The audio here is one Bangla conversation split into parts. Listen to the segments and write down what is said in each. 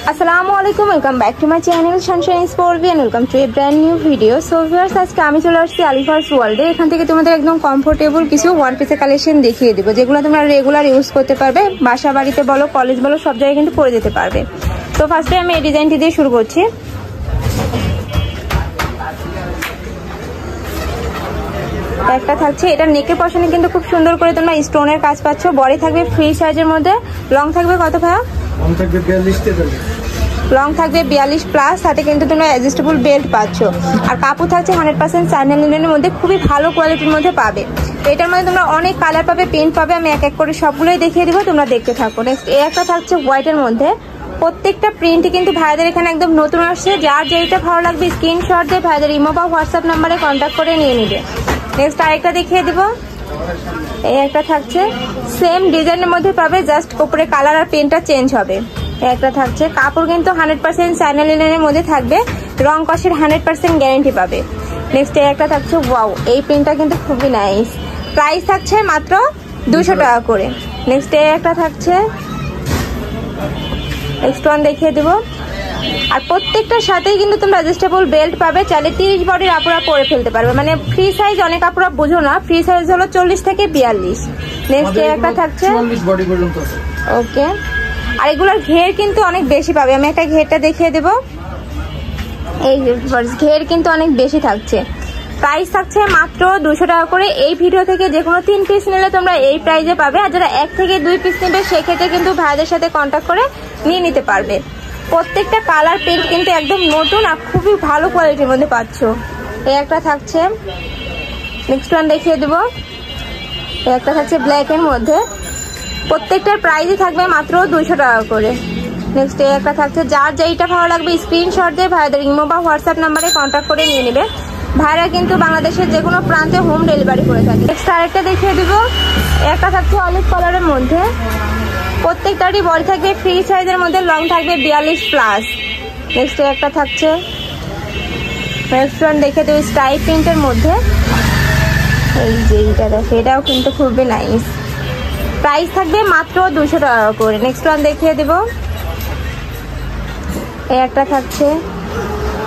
আসসালামু আলাইকুম, welcome back to my channel Sunshine Sports and welcome to a brand new video. So viewers, আজকে আমি চলে আসছি আলিফার্স ওয়ার্ল্ডে। এখান থেকে তোমাদের একদম কমফোর্টেবল কিছু ওয়ান পিসের কালেকশন দেখিয়ে দেবো, যেগুলো তোমরা রেগুলার ইউজ করতে পারবে। বাসা বাড়িতে বলো, কলেজ বলো, সব জায়গায় কিন্তু পরে যেতে পারবে। তো ফার্স্টে আমি এই ডিজাইনটি দিয়ে শুরু করছি। একটা থাকছে, এটা নেকের পশনে কিন্তু খুব সুন্দর করে তোমরা স্টোনের কাজ পাচ্ছ। বডি থাকবে ফ্রি সাইজের মধ্যে। লং থাকবে কত ভাইয়া? লং থাকবে 42 লং থাকবে 42 প্লাস। সাথে কিন্তু তোমরা অ্যাডজাস্টেবল বেল্ট পাচ্ছ। আর কাপড় থাকছে 100% চায়না লিনেনের মধ্যে, খুবই ভালো কোয়ালিটির মধ্যে পাবে। তো এটার মধ্যে তোমরা অনেক কালার পাবে, প্রিন্ট পাবে। আমি এক এক করে সবগুলোই দেখিয়ে দিব, তোমরা দেখতে থাকো। নেক্সট এই একটা থাকছে হোয়াইটের মধ্যে। প্রত্যেকটা প্রিন্টই কিন্তু ভাইদের এখানে একদম নতুন আসছে। যার যেটা ভালো লাগবে স্ক্রিনশট দিয়ে ভাইদের ইমো বা হোয়াটসঅ্যাপ নাম্বারে কন্ট্যাক্ট করে নিয়ে নিবে। নেক্সট আরেকটা দেখিয়ে দিব। এই একটা থাকছে সেম ডিজাইনের মধ্যে পাবে, জাস্ট উপরে কালার আর প্রিন্টটা চেঞ্জ হবে। একটা থাকছে কাপড় কিন্তু 100% চায়না লিনেনের মধ্যে থাকবে, রং কষের 100% গ্যারেন্টি পাবে। নেক্সট একটা থাকছে ওয়াও, এই প্রিন্টটা কিন্তু খুবই নাইস। প্রাইস থাকছে মাত্র 200 টাকা করে। নেক্সট একটা থাকছে, নেক্সট ওয়ান দেখিয়ে দেবো। আর প্রত্যেকটার সাথেই কিন্তু তোমরা অ্যাডজাস্টেবল বেল্ট পাবে। চাইলে 30 বডির আপুরা পরে ফেলতে পারবে। মানে ফ্রি সাইজ অনেক আপুরা বুঝো না, ফ্রি সাইজ হলো 40 থেকে 42। নেক্সট একটা থাকছে 44 বডি পর্যন্ত আছে। ওকে। আর এগুলোর ঘের কিন্তু অনেক বেশি পাবে। আমি একটা ঘেরটা দেখিয়ে দেবো। এই ঘের কিন্তু অনেক বেশি থাকছে। প্রাইস থাকছে মাত্র 200 টাকা করে। এই ভিডিও থেকে যে কোনো 3 পিস নিলে তোমরা এই প্রাইসে পাবে। আর যারা 1 থেকে 2 পিস নেবে সেক্ষেত্রে কিন্তু ভাইদের সাথে কন্ট্যাক্ট করে নিয়ে নিতে পারবে। প্রত্যেকটা কালার প্রিন্ট কিন্তু একদম নতুন আর খুবই ভালো কোয়ালিটির মধ্যে পাচ্ছ। এই একটা থাকছে, নেক্সট ওয়ান দেখিয়ে দেবো। এই একটা থাকছে ব্ল্যাকের মধ্যে। প্রত্যেকটার প্রাইসই থাকবে মাত্র 200 টাকা করে। নেক্সট এই একটা থাকছে, যার যেইটা ভালো লাগবে স্ক্রিনশট দিয়ে ভাইদের ইমো বা হোয়াটসঅ্যাপ নাম্বারে কন্ট্যাক্ট করে নিয়ে নেবে। ভাইরা কিন্তু বাংলাদেশের যে কোনো প্রান্তে হোম ডেলিভারি করে থাকে। নেক্সট আরেকটা দেখিয়ে দিব। একটা থাকছে অলিভ কালারের মধ্যে। প্রত্যেকটারই বডি থাকবে ফ্রি সাইজের মধ্যে, লং থাকবে 42 প্লাস। নেক্সট একটা থাকছে, নেক্সট ওয়ান দেখে দেবো স্টাইল প্রিন্টের মধ্যে। এই যে এইটা দেখে, এটাও কিন্তু খুবই নাইস। প্রাইস থাকবে মাত্র 200 টাকা করে। নেক্সট ওয়ান দেখিয়ে দেবো। এই একটা থাকছে,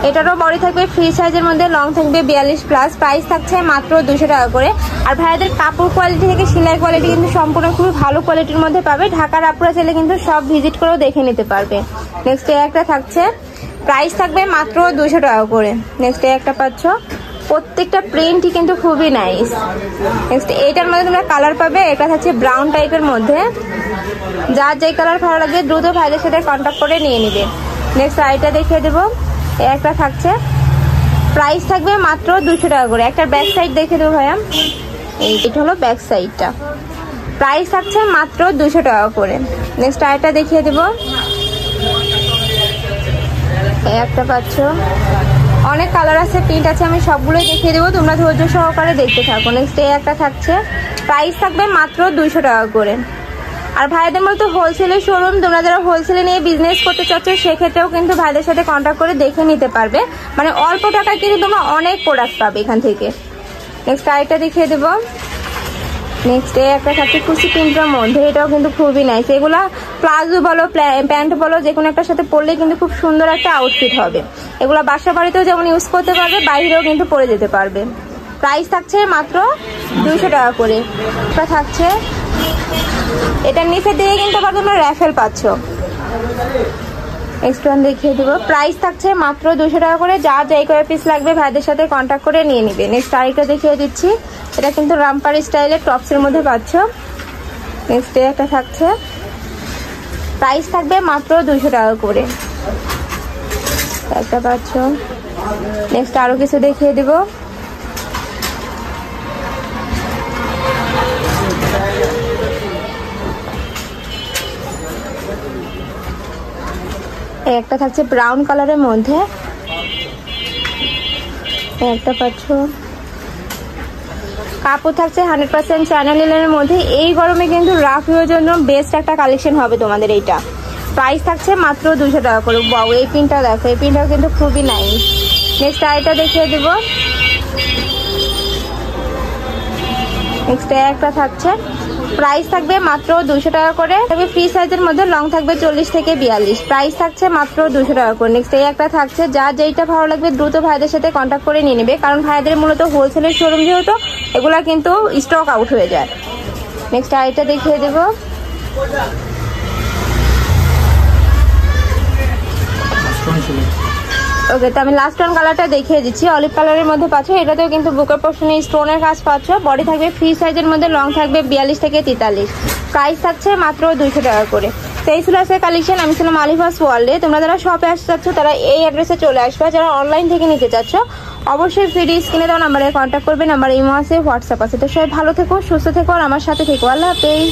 এটারও বডি থাকবে ফ্রি সাইজের মধ্যে, লং থাকবে 42 প্লাস। প্রাইস থাকছে মাত্র 200 টাকা করে। আর ভাইয়াদের কাপড় কোয়ালিটি থেকে সেলাই কোয়ালিটি কিন্তু সম্পূর্ণ খুবই ভালো কোয়ালিটির মধ্যে পাবে। ঢাকার আপুরা চাইলে কিন্তু সব ভিজিট করেও দেখে নিতে পারবে। নেক্সট এই একটা থাকছে, প্রাইস থাকবে মাত্র 200 টাকা করে। নেক্সট এই একটা পাচ্ছ, প্রত্যেকটা প্রিন্টই কিন্তু খুবই নাইস। নেক্সট এইটার মধ্যে তোমরা কালার পাবে। এটা থাকছে ব্রাউন টাইপের মধ্যে। যার যে কালার ভালো লাগবে দ্রুত ভাইদের সাথে কন্ট্যাক্ট করে নিয়ে নিবে। নেক্সট আইটা দেখিয়ে দেবো। একটা থাকছে, প্রাইস থাকবে মাত্র 200 টাকা করে। একটা ব্যাক সাইড দেখে দেবো ভাইয়া। এইটা হলো ব্যাক সাইডটা। প্রাইস থাকছে মাত্র 200 টাকা করে। নেক্সট আরেকটা দেখিয়ে দেবো। একটা পাচ্ছ, অনেক কালার আছে, প্রিন্ট আছে, আমি সবগুলোই দেখিয়ে দেবো, তোমরা ধৈর্য সহকারে দেখতে থাকো। নেক্সট এই একটা থাকছে, প্রাইস থাকবে মাত্র 200 টাকা করে। আর ভাইদের মতো হোলসেলের শোরুম, তোমরা যারা হোলসেলে নিয়ে বিজনেস করতে চাচ্ছ সেক্ষেত্রেও কিন্তু ভাইদের সাথে কন্ট্যাক্ট করে দেখে নিতে পারবে। মানে অল্প টাকায় কিন্তু তোমরা অনেক প্রোডাক্ট পাবে এখান থেকে। নেক্সট আরেকটা দেখিয়ে দেবো। নেক্সট এই একটা থাকছে কুচি প্রিন্টের মধ্যে। এটাও কিন্তু খুবই নাইস। এগুলা প্লাজো বলো, প্যান্ট বলো, যে কোনো একটার সাথে পরলে কিন্তু খুব সুন্দর একটা আউটফিট হবে। এগুলা বাসা বাড়িতেও যেমন ইউজ করতে পারবে, বাইরেও কিন্তু পরে যেতে পারবে। প্রাইস থাকছে মাত্র 200 টাকা করে। এটা থাকছে, এটার নিচে দিয়ে কিন্তু আবার তোমরা র্যাফেল পাচ্ছ। নেক্সট ওয়ান দেখিয়ে দেবো। প্রাইস থাকছে মাত্র 200 টাকা করে। যার যেই কয় পিস লাগবে ভাইদের সাথে কন্ট্যাক্ট করে নিয়ে নিবে। নেক্সট আরেকটা দেখিয়ে দিচ্ছি। এটা কিন্তু রামপার স্টাইলের টপসের মধ্যে পাচ্ছ। নেক্সট একটা থাকছে, প্রাইস থাকবে মাত্র 200 টাকা করে। একটা পাচ্ছ। নেক্সট আরো কিছু দেখিয়ে দেবো। একটা থাকছে ব্রাউন কালারের মধ্যে। একটা পাচ্ছ, কাপড় থাকছে 100% চায়না লিনেনের মধ্যে। এই গরমে কিন্তু রাফ ইউজের জন্য বেস্ট একটা কালেকশন হবে তোমাদের এইটা। প্রাইস থাকছে মাত্র 200 টাকা করে। বাও, এই পিনটা দেখো, এই পিনটাও কিন্তু খুবই নাইস। নেক্সট আরেকটা দেখিয়ে দেবো। নেক্সট একটা থাকছে, প্রাইস থাকবে মাত্র 200 টাকা করে। তবে ফ্রি সাইজের মধ্যে লং থাকবে 40 থেকে 42, প্রাইস থাকছে মাত্র 200 টাকা করে। নেক্সট এই একটা থাকছে, যা যেইটা ভালো লাগবে দ্রুত ভাইদের সাথে কন্ট্যাক্ট করে নিয়ে নেবে, কারণ ভাইদের মূলত হোলসেলের শোরুম যেহেতু এগুলা কিন্তু স্টক আউট হয়ে যায়। নেক্সট আরেকটা দেখিয়ে দেবো। ওকে, তো আমি লাস্ট ওয়ান কালারটা দেখিয়ে দিচ্ছি, অলিভ কালারের মধ্যে পাচ্ছ। এটাতেও কিন্তু বুকের পোর্শনে স্টোনের কাজ পাচ্ছ। বডি থাকবে ফ্রি সাইজের মধ্যে, লং থাকবে 42 থেকে 43, প্রাইস থাকছে মাত্র 200 টাকা করে। তো এই ছিল আজকের কালেকশন। আমি ছিলাম আলিফাস ওয়ার্ল্ডে। তোমরা যারা শপে আসতে চাচ্ছ তারা এই অ্যাড্রেসে চলে আসবে, যারা অনলাইন থেকে নিতে চাচ্ছ অবশ্যই ভিডিও স্ক্রিনে দেওয়া নাম্বারে কন্ট্যাক্ট করবে। নাম্বার ইমো আছে, হোয়াটসঅ্যাপ আছে। তো সবাই ভালো থেকো, সুস্থ থেকো আর আমার সাথে থেকো। আল্লাহ হাফেজ।